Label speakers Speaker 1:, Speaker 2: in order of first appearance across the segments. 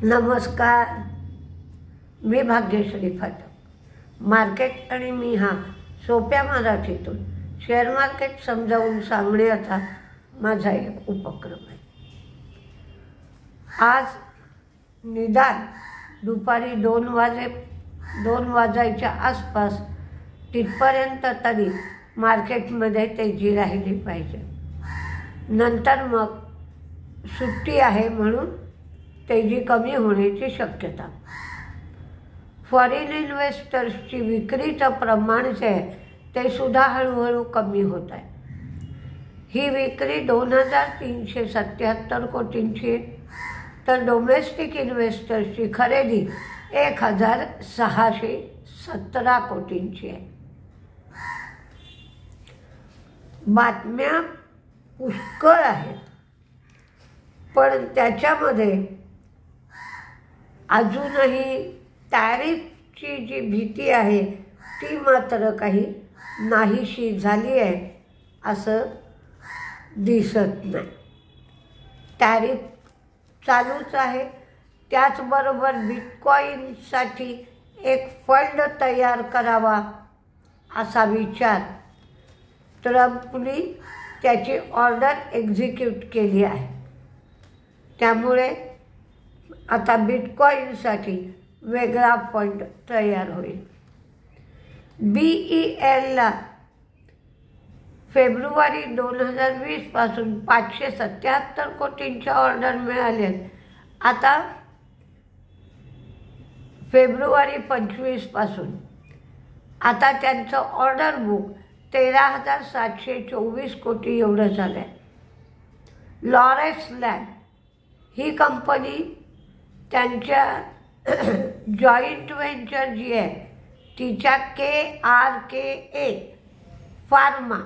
Speaker 1: नमस्कार, मी भाग्यश्री फाटक. मार्केट आणि मी हा सोप्या मराठीतून शेअर मार्केट समजावून सांगण्याचा माझा एक उपक्रम आहे. आज निदान दुपारी 2 वाजायच्या आसपास तिथपर्यंत तरी मार्केटमध्ये तेजी राहिली पाहिजे. नंतर मग सुट्टी आहे म्हणून तेजी कमी होण्याची शक्यता. फॉरेन इन्व्हेस्टर्सची विक्रीचं प्रमाण जे आहे ते सुद्धा हळूहळू कमी होत आहे. ही विक्री 2377 कोटींची आहे, तर डोमेस्टिक इन्व्हेस्टर्सची खरेदी 1617 कोटींची आहे. बातम्या पुष्कळ आहेत, पण त्याच्यामध्ये अजूनही टॅरिफची जी भीती आहे ती मात्र काही नाहीशी झाली आहे असं दिसत नाही. टॅरिफ चालूच आहे. त्याचबरोबर बिटकॉईनसाठी एक फंड तयार करावा असा विचार ट्रम्पनी त्याची ऑर्डर एक्झिक्यूट केली आहे. त्यामुळे आता बिटकॉईनसाठी वेगळा फंड तयार होईल. BELला फेब्रुवारी 2020 पासून 577 कोटींच्या ऑर्डर मिळाल्या. आता फेब्रुवारी 25 पासून आता त्यांचं ऑर्डर बुक 13,724 कोटी एवढं झालं आहे. लॉरेन्स लॅब ही कंपनी त्यांच्या जॉईंट व्हेंचर जी आहे तिच्या KRKA फार्मा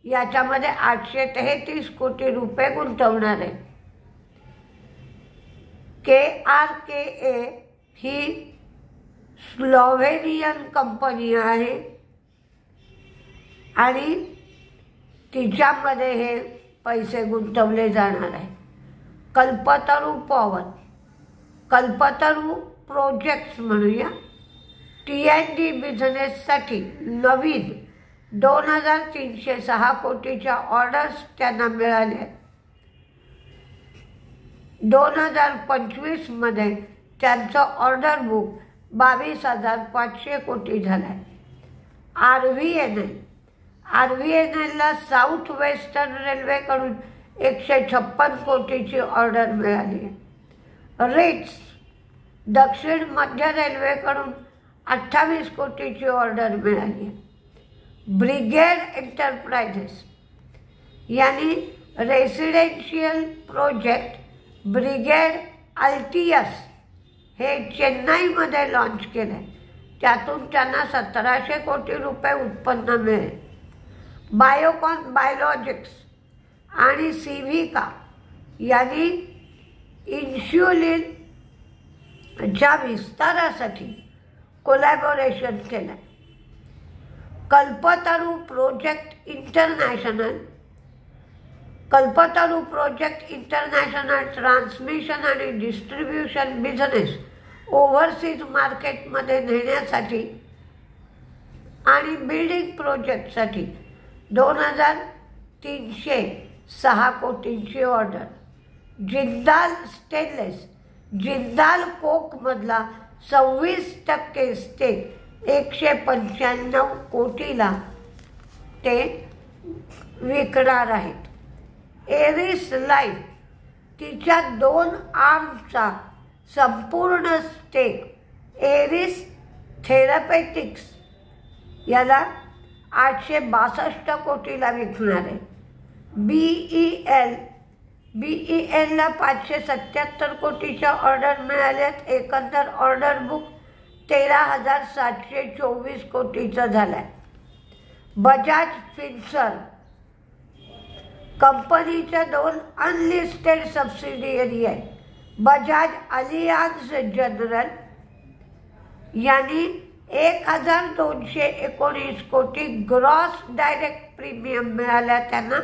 Speaker 1: याच्यामध्ये 833 कोटी रुपये गुंतवणार आहे. KRKA ही स्लोव्हेनियन कंपनी आहे आणि तिच्यामध्ये हे पैसे गुंतवले जाणार आहे. कल्पतरू प्रोजेक्ट्स म्हणूया, T&D बिझनेससाठी नवीन 2306 कोटीच्या ऑर्डर्स त्यांना मिळाल्या. 2025 मध्ये त्यांचं ऑर्डर बुक 22,500 कोटी झालं आहे. RVNLला साऊथ वेस्टर्न रेल्वेकडून 156 कोटीची ऑर्डर मिळाली आहे. रेट्स दक्षिण मध्य रेल्वेकडून 28 कोटीची ऑर्डर मिळाली आहे. ब्रिगेड एंटरप्राइजेस यांनी रेसिडेन्शियल प्रोजेक्ट ब्रिगेड अल्टियस हे चेन्नईमध्ये लॉन्च केलं आहे. त्यातून त्यांना 1700 कोटी रुपये उत्पन्न मिळेल. बायोकॉन बायोलॉजिक्स आणि सिव्हिका यांनी इन्शुलिनच्या विस्तारासाठी कोलॅबोरेशन केलं. कल्पतरू प्रोजेक्ट इंटरनॅशनल ट्रान्समिशन आणि डिस्ट्रीब्युशन बिझनेस ओव्हरसीज मार्केटमध्ये नेण्यासाठी आणि बिल्डिंग प्रोजेक्टसाठी 2306 कोटींची ऑर्डर. जिंदाल स्टेनलेस जिंदाल कोकमधला 26% स्टेक 195 कोटीला ते विकणार आहेत. एरिस लाईफ तिच्या 2 आर्मचा संपूर्ण स्टेक एरिस थेरपेटिक्स याला 862 कोटीला विकणार आहे. BELला 577 कोटीच्या ऑर्डर मिळाल्यात. एकंदर ऑर्डर बुक 13,724 कोटीचं झालं आहे. बजाज फिन्सर्व कंपनीच्या 2 अनलिस्टेड सबसिडियरी आहेत. बजाज अलियान्स जनरल यांनी 1,219 कोटी ग्रॉस डायरेक्ट प्रीमियम मिळाला त्यांना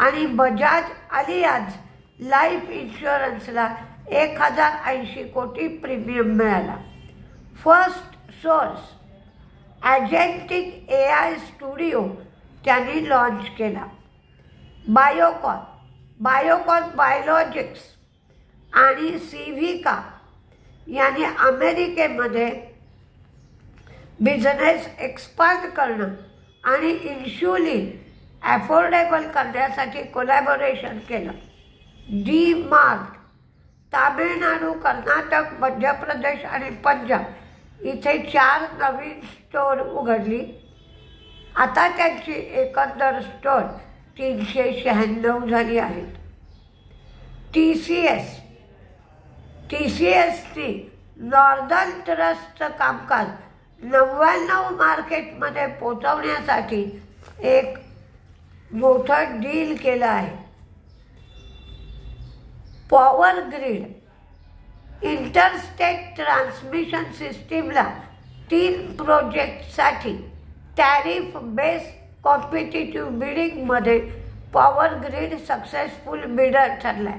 Speaker 1: आणि बजाज अलियान्स लाईफ इन्शुरन्सला 1080 कोटी प्रीमियम मिळाला. फर्स्ट सोर्स ॲजेंटिक AI स्टुडिओ त्यांनी लॉन्च केला. बायोकॉन बायोलॉजिक्स आणि सिव्हिका यांनी अमेरिकेमध्ये बिझनेस एक्सपांड करणं आणि इन्शुलिन अफोर्डेबल करण्यासाठी कोलॅबोरेशन केलं. DMart तामिळनाडू, कर्नाटक, मध्य प्रदेश आणि पंजाब इथे 4 नवीन स्टोर उघडली. आता त्यांची एकंदर स्टोर 396 झाली आहेत. TCSनी नॉर्दर्न ट्रस्टचं कामकाज 99 मार्केटमध्ये पोचवण्यासाठी एक मोठं डील केलं आहे. पॉवर ग्रीड इंटरस्टेट ट्रान्समिशन सिस्टीमला 3 प्रोजेक्टसाठी टॅरिफ बेस कॉम्पिटिटिव्ह बिडिंगमध्ये पॉवर ग्रीड सक्सेसफुल बिडर ठरलाय.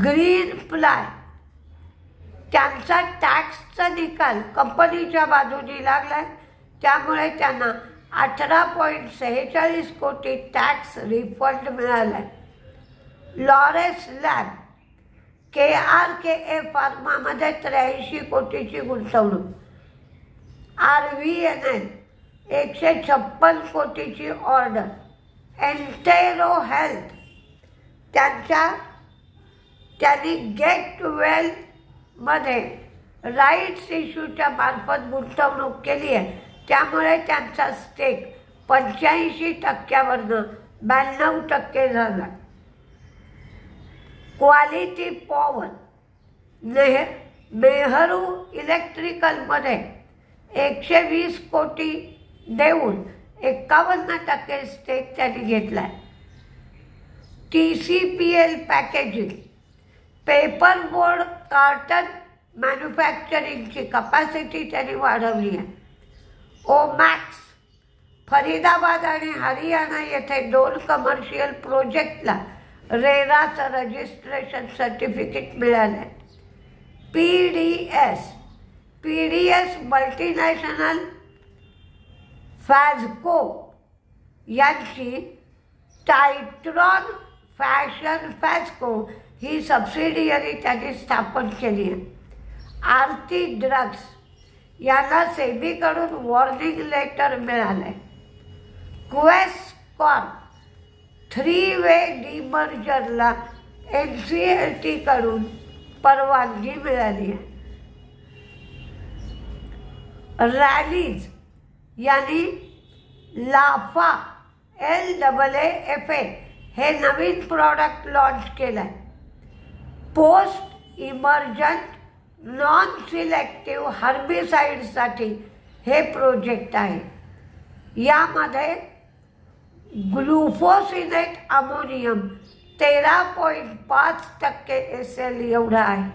Speaker 1: ग्रीन प्लाय त्यांचा टॅक्सचा निकाल कंपनीच्या बाजूने लागलाय, त्यामुळे त्यांना 18.46 कोटी टॅक्स रिफंड मिळालाय. लॉरेस लॅब KRKA फार्मामध्ये 83 कोटीची गुंतवणूक. RVNL 156 कोटीची ऑर्डर. एंटेरो हेल्थ त्यांनी गेट वेल मध्ये राईट्स इश्यूच्या मार्फत गुंतवणूक केली आहे, त्यामुळे त्यांचा स्टेक 85% 92% झाला. क्वालिटी पॉवर नेहरू इलेक्ट्रिकलमध्ये 120 कोटी देऊन 51% स्टेक त्यांनी घेतलाय. TCPL packaging paper board carton मॅन्युफॅक्चरिंगची कपॅसिटी त्यांनी वाढवली आहे. ओमॅक्स फरीदाबाद आणि हरियाणा येथे 2 कमर्शियल प्रोजेक्टला रेराचं रजिस्ट्रेशन सर्टिफिकेट मिळालं आहे. PDS मल्टीनॅशनल फॅझको यांची टायट्रॉन फॅशन फॅझको ही सबसिडियरी त्यांनी स्थापन केली आहे. आरती ड्रग्स यांना सेबीकडून वॉर्निंग लेटर मिळालं आहे. क्वेस्ट कॉर्प 3-वे डिमर्जरला NCLTकडून परवानगी मिळाली आहे. रॅलीज यांनी लाफा LAAFA हे नवीन प्रॉडक्ट लॉन्च केलं आहे. पोस्ट इमर्जंट नॉन सिलेक्टिव्ह हर्बिसाइडसाठी हे प्रोजेक्ट आहे. यामध्ये ग्लुफोसिनेट अमोनियम 13.5% SL एवढा आहे.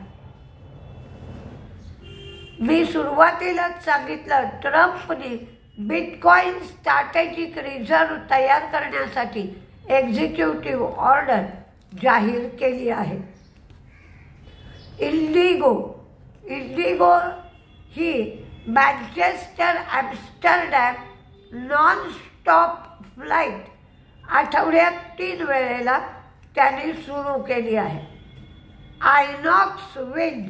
Speaker 1: मी सुरुवातीलाच सांगितलं, ट्रम्पनी बिटकॉइन स्ट्रॅटेजिक रिझर्व्ह तयार करण्यासाठी एक्झिक्युटिव्ह ऑर्डर जाहीर केली आहे. इंडिगो ही Manchester Amsterdam non stop flight आठवड्यात 3 वेळेला त्यांनी सुरू केली आहे. आयनॉक्स विंड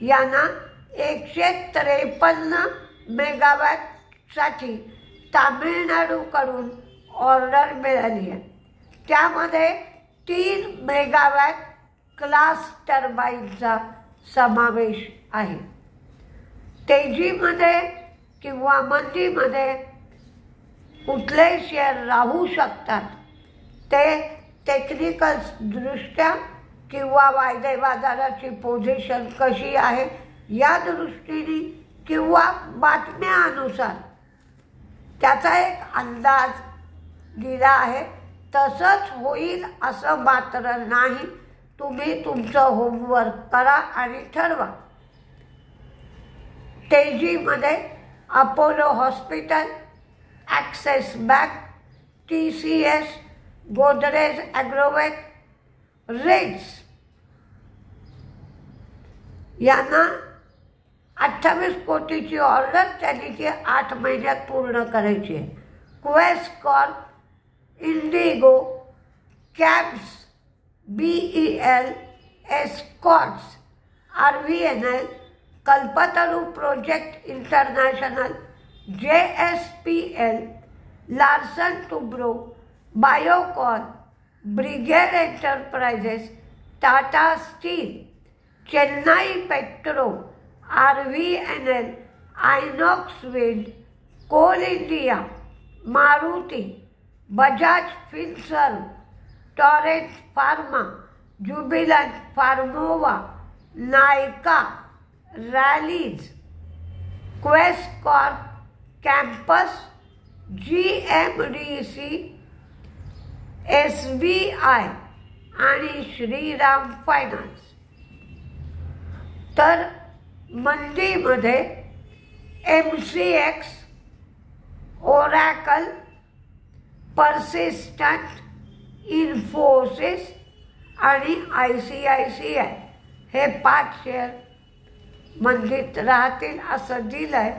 Speaker 1: यांना 153 मेगावॅटसाठी तामिळनाडूकडून ऑर्डर मिळाली आहे. त्यामध्ये 3 मेगावॅट क्लास टर्बाईनचा समावेश आहे. तेजीमध्ये किंवा मंदीमध्ये कुठले शेअर राहू शकतात ते टेक्निकल दृष्ट्या किंवा वायदे बाजाराची पोझिशन कशी आहे या दृष्टीने किंवा बातम्यानुसार त्याचा एक अंदाज दिला आहे. तसंच होईल असं मात्र नाही. तुम्ही तुमचं होमवर्क करा आणि ठरवा. तेजीमध्ये Apollo hospital, Axis bank, TCS, Godrej Agrovet, रेड्स यांना 28 कोटीची ऑर्डर त्यांनी ती 8 महिन्यात पूर्ण करायची आहे. क्वेस्ट कॉर्प, इंडिगो, कॅब्स, BEL, Escorts, RVNL, Kalpataru project international, JSPL, Larsen Toubro, Biocon, Brigade enterprises, Tata steel, Chennai petro, RVNL, Inox wind, coal India, Maruti, Bajaj Finserv, Torrent pharma, Jubilant Pharmova, Nykaa, Rallis, Quess corp, Campus, GMDC, SBI आणि श्रीराम फायनान्स. तर मंदीमध्ये MCX, ओरॅकल, पर्सिस्टंट, इन्फोसिस आणि ICICI हे 5 शेअर मंदीत राहतील असं दिलं आहे.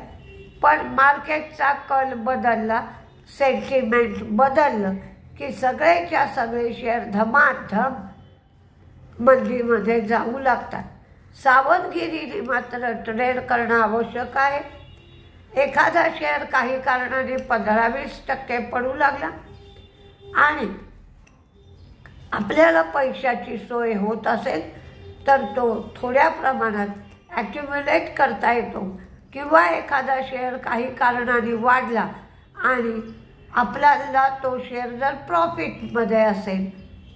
Speaker 1: पण मार्केटचा कल बदलला, सेंटिमेंट बदललं की सगळेच्या सगळे शेअर धमाधम मंदीमध्ये जाऊ लागतात. सावधगिरीने मात्र ट्रेड करणं आवश्यक आहे. एखादा शेअर काही कारणाने 15-20% पडू लागला आणि आपल्याला पैशाची सोय होत असेल तर तो थोड्या प्रमाणात ॲक्युम्युलेट करता येतो. किंवा एखादा शेअर काही कारणाने वाढला आणि आपल्याला तो शेअर जर प्रॉफिटमध्ये असेल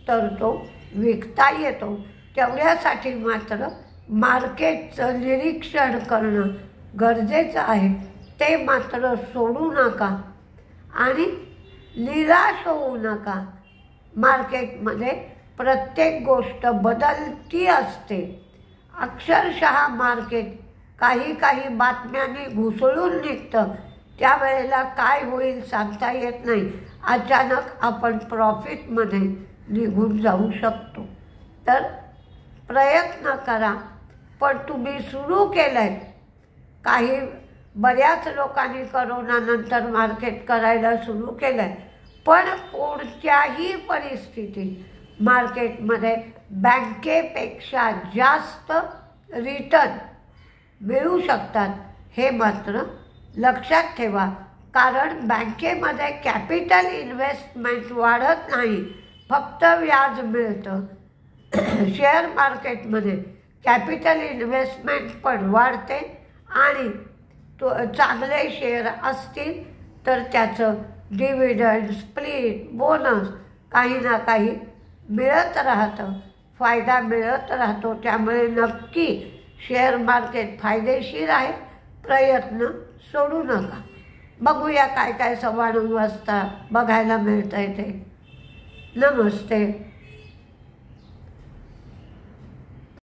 Speaker 1: तर तो विकता येतो. तेवढ्यासाठी मात्र मार्केटचं निरीक्षण करणं गरजेचं आहे. ते मात्र सोडू नका आणि निराश होऊ नका. मार्केटमध्ये प्रत्येक गोष्ट बदलती असते. अक्षरशः मार्केट काही बातम्यांनी घुसळून निघतं. त्यावेळेला काय होईल सांगता येत नाही. अचानक आपण प्रॉफिटमध्ये निघून जाऊ शकतो. तर प्रयत्न करा. पण तुम्ही सुरू केलं आहे. काही बऱ्याच लोकांनी करोनानंतर मार्केट करायला सुरू केलं आहे. पण कोणत्याही परिस्थितीत मार्केटमध्ये बँकेपेक्षा जास्त रिटर्न मिळू शकतात हे मात्र लक्षात ठेवा. कारण बँकेमध्ये कॅपिटल इन्व्हेस्टमेंट वाढत नाही, फक्त व्याज मिळतं. शेअर मार्केटमध्ये कॅपिटल इन्व्हेस्टमेंट पण वाढते आणि चांगले शेअर असतील तर त्याचं डिव्हिडंड, स्प्लिट, बोनस काही ना काही मिळत राहतं, फायदा मिळत राहतो. त्यामुळे नक्की शेअर मार्केट फायदेशीर आहे. प्रयत्न सोडू नका. बघूया काय 9:15 वाजता बघायला मिळतं आहे ते. नमस्ते.